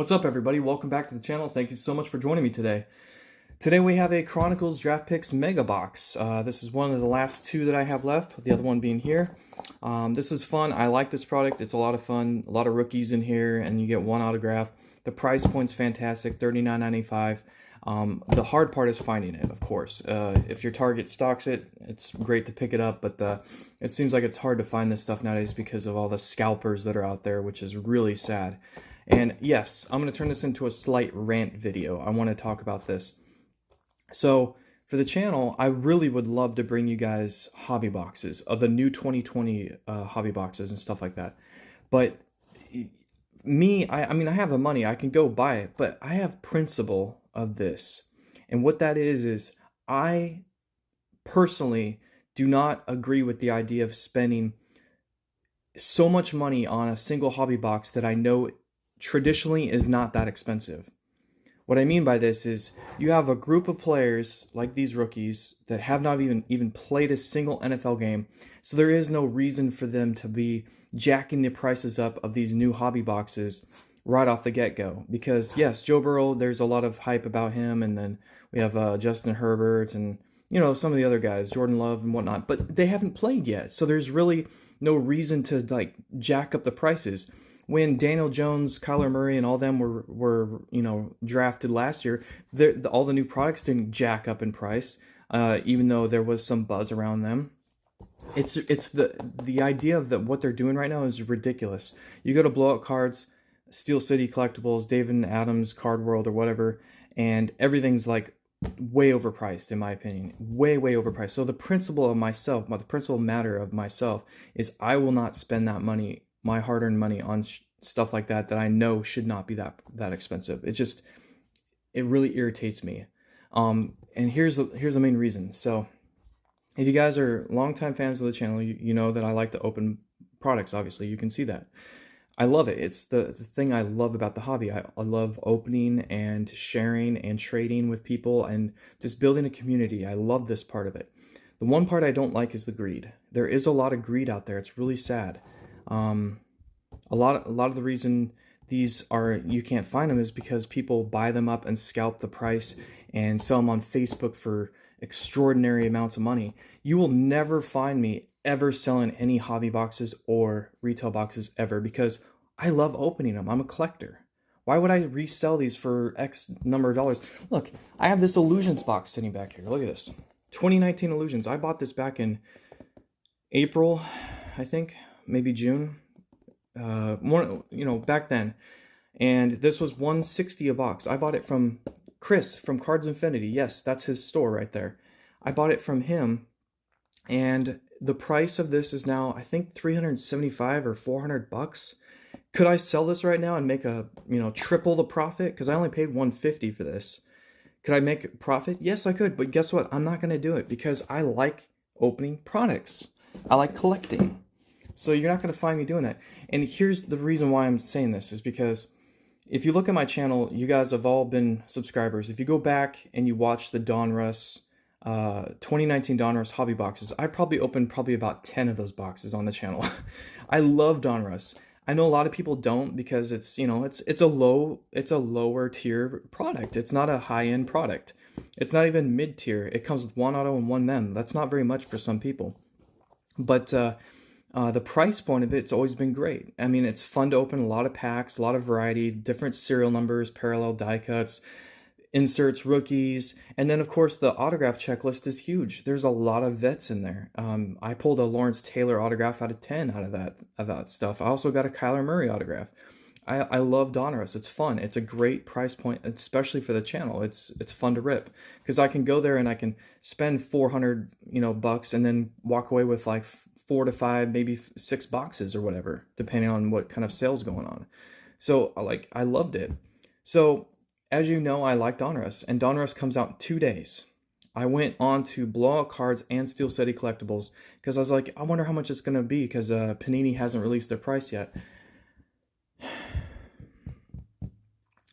What's up, everybody? Welcome back to the channel. Thank you so much for joining me today. Today we have a Chronicles Draft Picks Mega Box. This is one of the last two that I have left, with the other one being here. This is fun. I like this product. It's a lot of fun. A lot of rookies in here, and you get one autograph. The price point's fantastic, $39.95. The hard part is finding it, of course. If your Target stocks it, it's great to pick it up, but it seems like it's hard to find this stuff nowadays because of all the scalpers that are out there, which is really sad. And yes, I'm going to turn this into a slight rant video. I want to talk about this. So for the channel, I really would love to bring you guys hobby boxes of the new 2020 hobby boxes and stuff like that. But me, I mean, I have the money. I can go buy it, but I have principle of this. And what that is I personally do not agree with the idea of spending so much money on a single hobby box that I know traditionally is not that expensive. What I mean by this is you have a group of players like these rookies that have not even played a single NFL game, so there is no reason for them to be jacking the prices up of these new hobby boxes right off the get-go. Because yes, Joe Burrow, there's a lot of hype about him, and then we have Justin Herbert and some of the other guys, Jordan Love and whatnot, but they haven't played yet, so there's really no reason to like jack up the prices. When Daniel Jones, Kyler Murray, and all them were drafted last year, all the new products didn't jack up in price, even though there was some buzz around them. It's the idea of what they're doing right now is ridiculous. You go to Blowout Cards, Steel City Collectibles, David Adams, Card World, or whatever, and everything's like way overpriced, in my opinion. Way overpriced. So the principle matter of myself is I will not spend that money, my hard-earned money, on stuff like that I know should not be that expensive. It really irritates me. And here's the main reason. So if you guys are longtime fans of the channel, you know that I like to open products. Obviously, you can see that. I love it. It's the thing I love about the hobby. I love opening and sharing and trading with people and just building a community. I love this part of it. The one part I don't like is the greed. There is a lot of greed out there. It's really sad. A lot of the reason you can't find them is because people buy them up and scalp the price and sell them on Facebook for extraordinary amounts of money. You will never find me ever selling any hobby boxes or retail boxes ever, because I love opening them. I'm a collector. Why would I resell these for X number of dollars? Look, I have this Illusions box sitting back here. Look at this. 2019 Illusions. I bought this back in April, I think, maybe June. Back then. And this was $160 a box. I bought it from Chris from Cards Infinity. Yes, that's his store right there. I bought it from him, and the price of this is now, I think, $375 or $400. Could I sell this right now and make triple the profit? Because I only paid $150 for this. Could I make a profit? Yes, I could. But guess what? I'm not going to do it because I like opening products. I like collecting. So you're not going to find me doing that. And here's the reason why I'm saying this is because if you look at my channel, you guys have all been subscribers. If you go back and you watch the Donruss 2019 Donruss hobby boxes, I probably opened about 10 of those boxes on the channel. I love Donruss. I know a lot of people don't because it's a lower tier product. It's not a high-end product. It's not even mid-tier. It comes with one auto and one mem. That's not very much for some people. But the price point of it's always been great. I mean, it's fun to open, a lot of packs, a lot of variety, different serial numbers, parallel die cuts, inserts, rookies, and then of course the autograph checklist is huge. There's a lot of vets in there. I pulled a Lawrence Taylor autograph out of 10 out of that stuff. I also got a Kyler Murray autograph. I love Donruss. It's fun. It's a great price point, especially for the channel. It's fun to rip because I can go there and I can spend 400 bucks and then walk away with like 4 to 5, maybe 6 boxes or whatever, depending on what kind of sales going on. So I loved it. So as you know, I like Donruss, and Donruss comes out in 2 days. I went on to Blowout Cards and Steel City Collectibles because I was like, I wonder how much it's going to be because Panini hasn't released their price yet.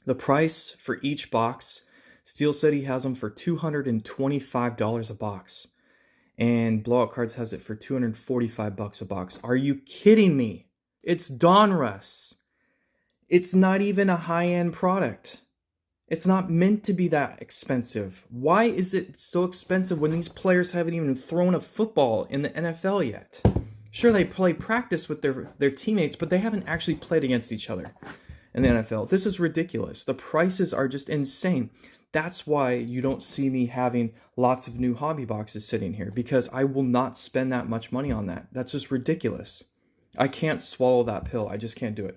The price for each box, Steel City has them for $225 a box. And Blowout Cards has it for $245 a box. Are you kidding me? It's Donruss. It's not even a high-end product. It's not meant to be that expensive. Why is it so expensive when these players haven't even thrown a football in the NFL yet? Sure, they play practice with their teammates, but they haven't actually played against each other in the NFL. This is ridiculous. The prices are just insane. That's why you don't see me having lots of new hobby boxes sitting here, because I will not spend that much money on that. That's just ridiculous. I can't swallow that pill. I just can't do it.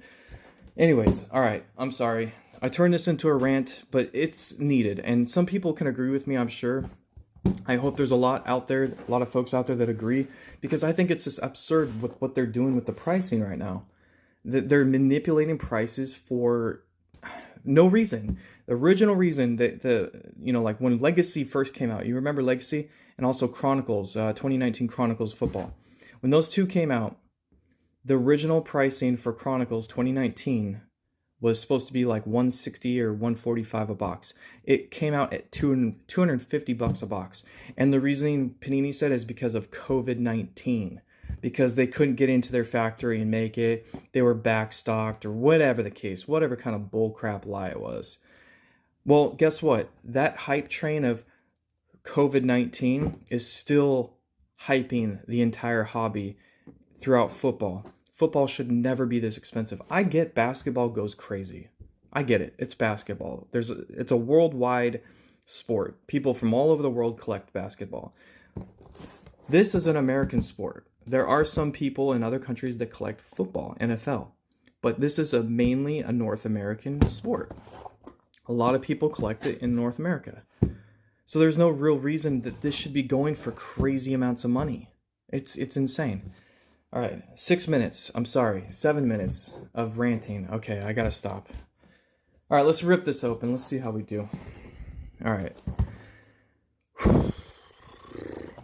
Anyways, all right, I'm sorry. I turned this into a rant, but it's needed. And some people can agree with me, I'm sure. I hope there's a lot out there, a lot of folks out there that agree, because I think it's just absurd with what they're doing with the pricing right now. They're manipulating prices for no reason. The original reason that like when Legacy first came out, you remember Legacy, and also Chronicles, 2019 Chronicles football. When those two came out, the original pricing for Chronicles 2019 was supposed to be like $160 or $145 a box. It came out at $250 a box. And the reasoning Panini said is because of COVID-19. Because they couldn't get into their factory and make it. They were backstocked or whatever the case. Whatever kind of bullcrap lie it was. Well, guess what? That hype train of COVID-19 is still hyping the entire hobby throughout football. Football should never be this expensive. I get basketball goes crazy. I get it. It's basketball. It's a worldwide sport. People from all over the world collect basketball. This is an American sport. There are some people in other countries that collect football, NFL. But this is mainly a North American sport. A lot of people collect it in North America. So there's no real reason that this should be going for crazy amounts of money. It's insane. All right, 6 minutes. I'm sorry, 7 minutes of ranting. Okay, I gotta stop. All right, let's rip this open. Let's see how we do. All right.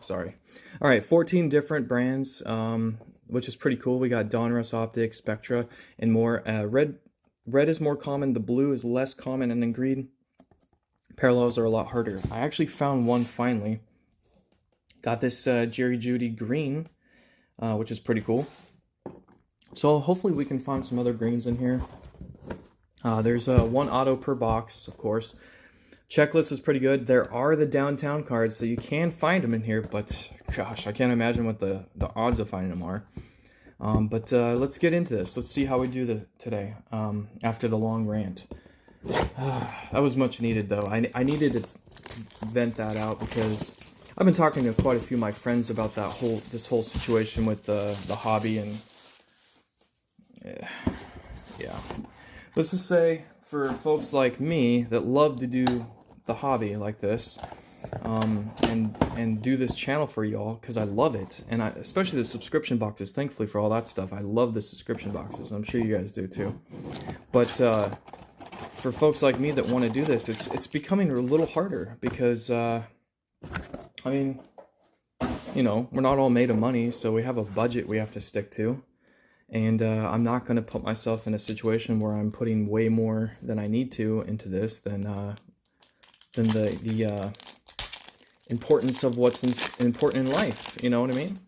Sorry. All right, 14 different brands, which is pretty cool. We got Donruss Optics, Spectra, and more. Red is more common. The blue is less common, and then green. Parallels are a lot harder. I actually found one finally. Got this Jerry Judy green. Which is pretty cool. So hopefully we can find some other greens in here. There's one auto per box, of course. Checklist is pretty good. There are the downtown cards, so you can find them in here, but gosh, I can't imagine what the odds of finding them are. But let's get into this. Let's see how we do today after the long rant. That was much needed, though. I needed to vent that out because I've been talking to quite a few of my friends about this whole situation with the hobby, and yeah. Let's just say for folks like me that love to do the hobby like this, and do this channel for y'all because I love it, and especially the subscription boxes. Thankfully for all that stuff, I love the subscription boxes. I'm sure you guys do too. But for folks like me that want to do this, it's becoming a little harder because. I mean, we're not all made of money, so we have a budget we have to stick to. And I'm not going to put myself in a situation where I'm putting way more than I need to into this than the importance of what's important in life. You know what I mean?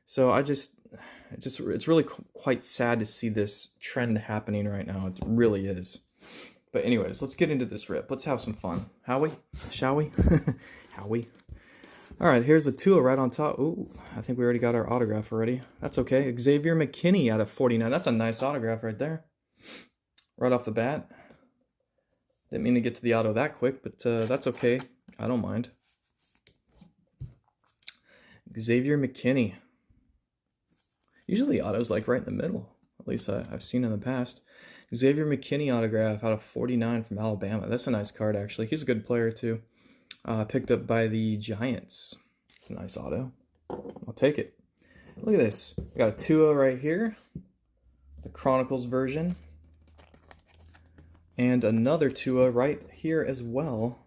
So it's really quite sad to see this trend happening right now. It really is. But anyways, let's get into this rip. Let's have some fun. Shall we? How we? All right, here's a Tua right on top. Ooh, I think we already got our autograph already. That's okay. Xavier McKinney out of 49. That's a nice autograph right there. Right off the bat. Didn't mean to get to the auto that quick, but that's okay. I don't mind. Xavier McKinney. Usually auto's like right in the middle. At least I've seen in the past. Xavier McKinney autograph out of 49 from Alabama. That's a nice card, actually. He's a good player, too. Picked up by the Giants. It's a nice auto. I'll take it. Look at this. We got a Tua right here. The Chronicles version. And another Tua right here as well.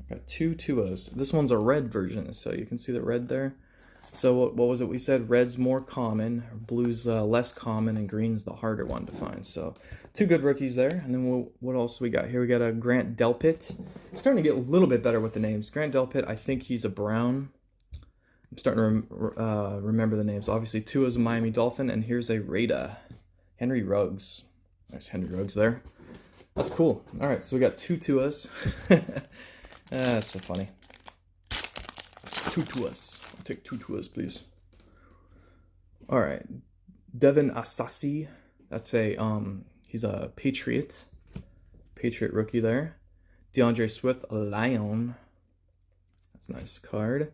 Got two Tuas. This one's a red version, so you can see the red there. So what was it we said? Red's more common, blue's less common, and green's the harder one to find. So two good rookies there. And then what else we got here? We got a Grant Delpit. I'm starting to get a little bit better with the names. Grant Delpit, I think he's a Brown. I'm starting to remember the names. Obviously, Tua's a Miami Dolphin, and here's a Raider. Henry Ruggs. Nice Henry Ruggs there. That's cool. All right, so we got 2 Tuas. That's so funny. 2 Tuas. I'll take 2 Tuas, please. All right, Devin Asasi. That's he's a Patriot rookie there. DeAndre Swift, a Lion. That's a nice card.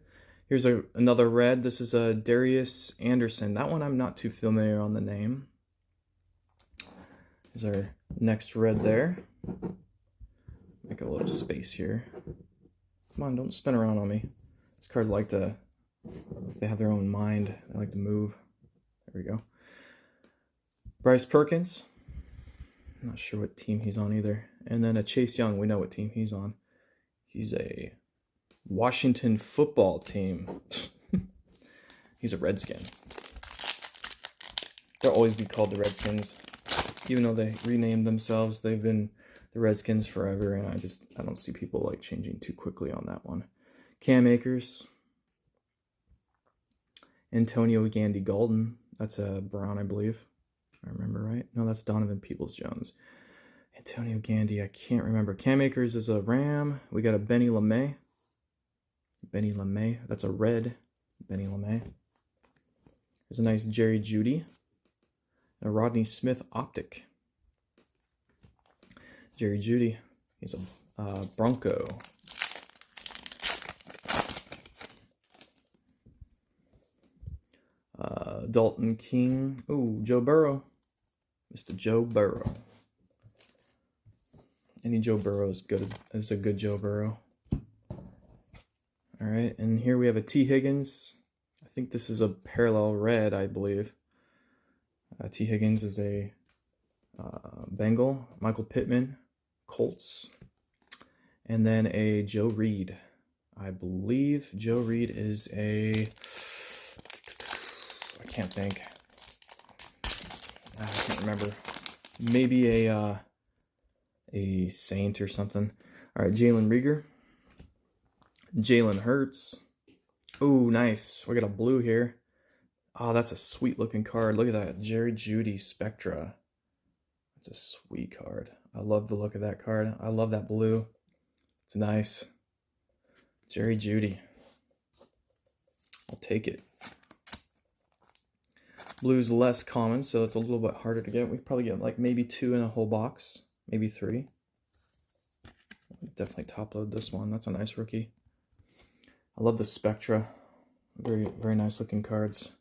Here's another red. This is a Darius Anderson. That one I'm not too familiar on the name. Here's our next red there. Make a little space here. Come on, don't spin around on me. These cards they have their own mind. They like to move. There we go. Bryce Perkins. I'm not sure what team he's on either. And then a Chase Young. We know what team he's on. He's a Washington football team. He's a Redskin. They'll always be called the Redskins. Even though they renamed themselves, they've been the Redskins forever, and I don't see people like changing too quickly on that one. Cam Akers. Antonio Gandy-Golden. That's a Brown, I believe. If I remember right. No, that's Donovan Peoples-Jones. Antonio Gandy, I can't remember. Cam Akers is a Ram. We got a Benny LeMay. That's a red Benny LeMay. There's a nice Jerry Jeudy. A Rodney Smith optic. Jerry Jeudy. He's a Bronco. Dalton King. Ooh, Joe Burrow. Mr. Joe Burrow. Any Joe Burrow is a good Joe Burrow. All right, and here we have a T. Higgins. I think this is a parallel red, I believe. T. Higgins is a Bengal. Michael Pittman, Colts. And then a Joe Reed. I believe Joe Reed is I can't think. I can't remember. Maybe a Saint or something. All right, Jalen Reagor. Jalen Hurts. Ooh, nice. We got a blue here. Oh, that's a sweet looking card. Look at that. Jerry Jeudy Spectra. That's a sweet card. I love the look of that card. I love that blue. It's nice. Jerry Jeudy. I'll take it. Blue's less common, so it's a little bit harder to get. We probably get like maybe 2 in a whole box. Maybe 3. Definitely top load this one. That's a nice rookie. I love the Spectra. Very, very nice looking cards.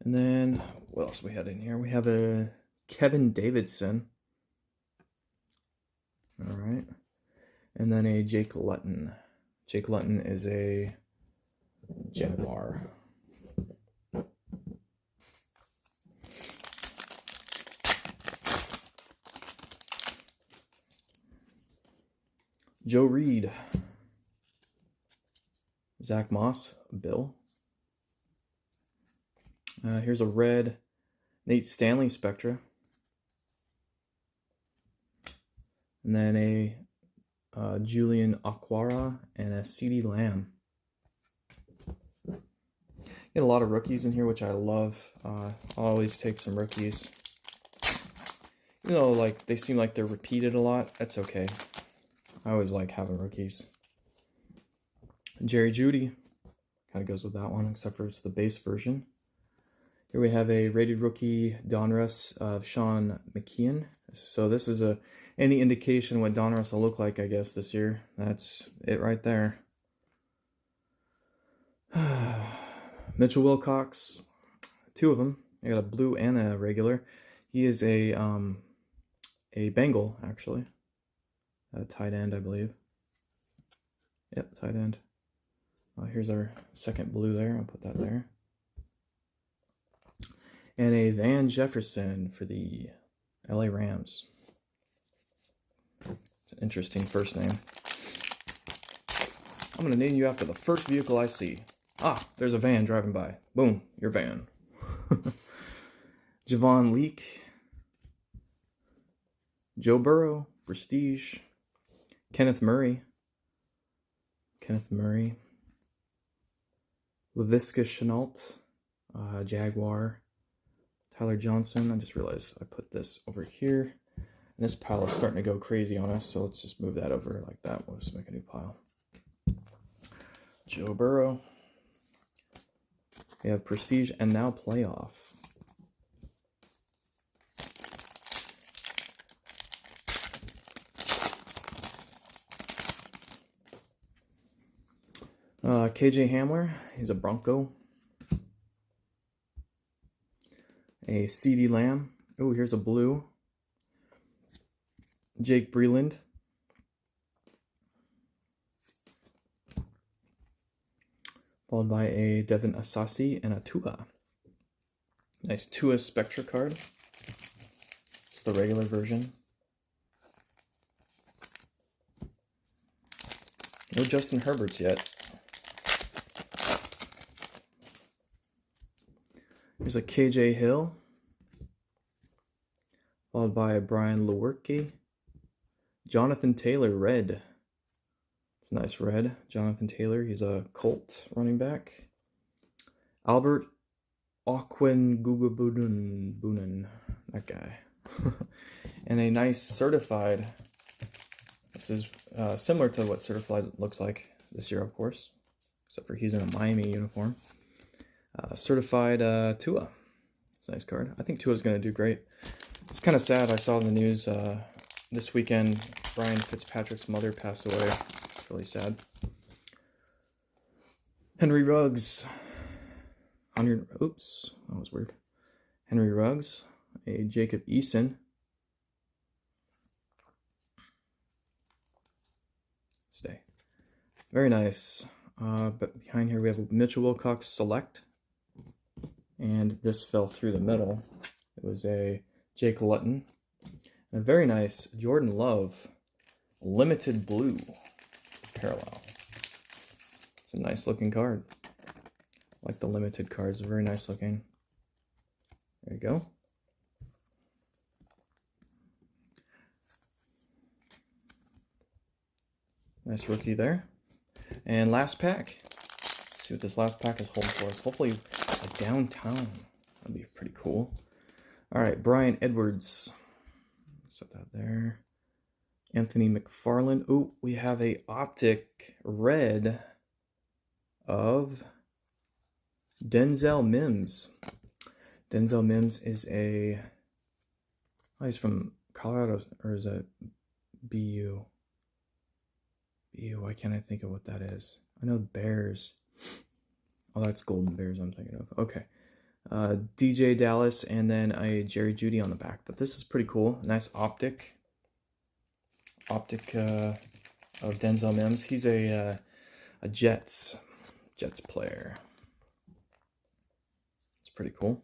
And then, what else we had in here? We have a Kevin Davidson. All right. And then a Jake Luton. Jake Luton is a Jaguar. Joe Reed. Zach Moss, Bill. Here's a red Nate Stanley Spectra. And then a Julian Aquara and a CeeDee Lamb. Get a lot of rookies in here, which I love. I'll always take some rookies. Even though like they seem like they're repeated a lot, that's okay. I always like having rookies. Jerry Jeudy kind of goes with that one, except for it's the base version. Here we have a rated rookie Donruss of Sean McKeon. So this is any indication what Donruss will look like, I guess, this year. That's it right there. Mitchell Wilcox, 2 of them. I got a blue and a regular. He is a Bengal, actually. A tight end, I believe. Yep, tight end. Here's our second blue there. I'll put that there. And a Van Jefferson for the LA Rams. It's an interesting first name. I'm going to name you after the first vehicle I see. Ah, there's a van driving by. Boom, your van. Javon Leake. Joe Burrow, Prestige. Kenneth Murray. Laviska Shenault, Jaguar. Tyler Johnson. I just realized I put this over here. And this pile is starting to go crazy on us, so let's just move that over like that. We'll just make a new pile. Joe Burrow. We have Prestige and now Playoff. KJ Hamler, he's a Bronco. A CeeDee Lamb. Oh, here's a blue. Jake Breland. Followed by a Devin Asasi and a Tua. Nice Tua Spectra card. Just the regular version. No Justin Herberts yet. Here's a KJ Hill. Followed by a Brian Lewerke. Jonathan Taylor, red. It's a nice red. Jonathan Taylor, he's a Colt running back. Albert Okwuegbunam, that guy. And a nice certified. This is similar to what certified looks like this year, of course. Except for he's in a Miami uniform. Certified Tua. It's a nice card. I think Tua's going to do great. It's kind of sad. I saw in the news this weekend, Brian Fitzpatrick's mother passed away. It's really sad. Henry Ruggs. Oops, that was weird. Henry Ruggs. A Jacob Eason. Stay. Very nice. But behind here we have a Mitchell Wilcox Select. And this fell through the middle. It was a Jake Luton. And a very nice Jordan Love Limited Blue Parallel. It's a nice looking card. I like the limited cards, very nice looking. There you go. Nice rookie there. And last pack. Let's see what this last pack is holding for us. Hopefully a downtown. That'd be pretty cool. All right, Brian Edwards. Set that there. Anthony McFarland. Ooh, we have a optic red of Denzel Mims. Denzel Mims is a... Oh, he's from Colorado, or is it BU? BU, why can't I think of what that is? I know Bears. Oh, that's Golden Bears I'm thinking of. Okay. DJ Dallas, and then a Jerry Jeudy on the back. But this is pretty cool. Nice optic of Denzel Mims. He's a Jets player. It's pretty cool.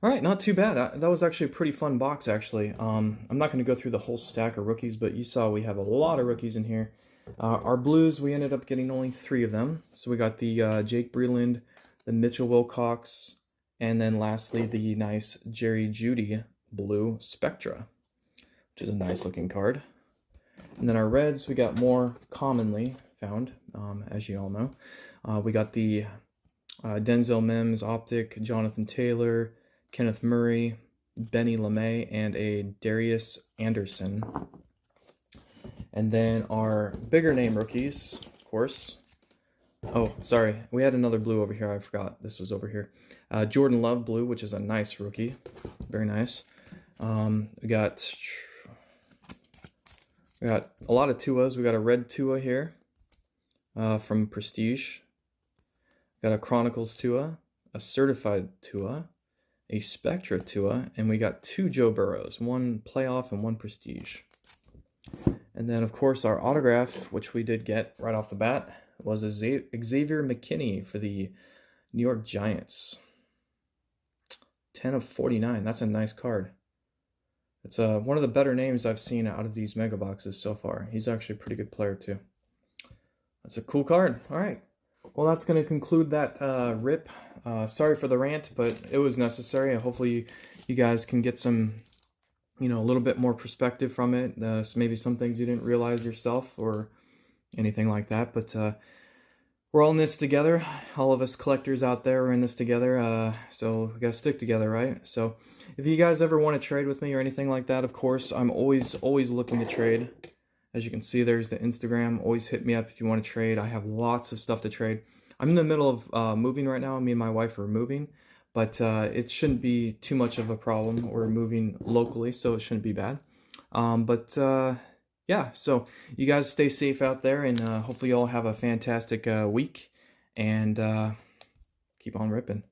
All right, not too bad. That was actually a pretty fun box, actually. I'm not going to go through the whole stack of rookies, but you saw we have a lot of rookies in here. Our blues, we ended up getting only 3 of them. So we got the Jake Breland, the Mitchell Wilcox, and then lastly, the nice Jerry Jeudy Blue Spectra, which is a nice looking card. And then our reds, we got more commonly found, as you all know. We got the Denzel Mims Optic, Jonathan Taylor, Kenneth Murray, Benny LeMay, and a Darius Anderson. And then our bigger name rookies, of course. Oh, sorry. We had another blue over here. I forgot. This was over here. Jordan Love blue, which is a nice rookie. Very nice. We got a lot of Tuas. We got a red Tua here from Prestige. Got a Chronicles Tua, a certified Tua, a Spectra Tua, and we got 2 Joe Burrows, 1 playoff and 1 Prestige. And then, of course, our autograph, which we did get right off the bat, was a Xavier McKinney for the New York Giants. 10 of 49. That's a nice card. It's one of the better names I've seen out of these mega boxes so far. He's actually a pretty good player, too. That's a cool card. All right. Well, that's going to conclude that rip. Sorry for the rant, but it was necessary. Hopefully you guys can get some, a little bit more perspective from it. So maybe some things you didn't realize yourself or anything like that. But we're all in this together. All of us collectors out there are in this together. So we gotta stick together, right? So if you guys ever want to trade with me or anything like that, of course, I'm always looking to trade. As you can see, there's the Instagram. Always hit me up if you want to trade. I have lots of stuff to trade. I'm in the middle of moving right now. Me and my wife are moving, but it shouldn't be too much of a problem. We're moving locally, so it shouldn't be bad. Yeah, so you guys stay safe out there, and hopefully you all have a fantastic week, and keep on ripping.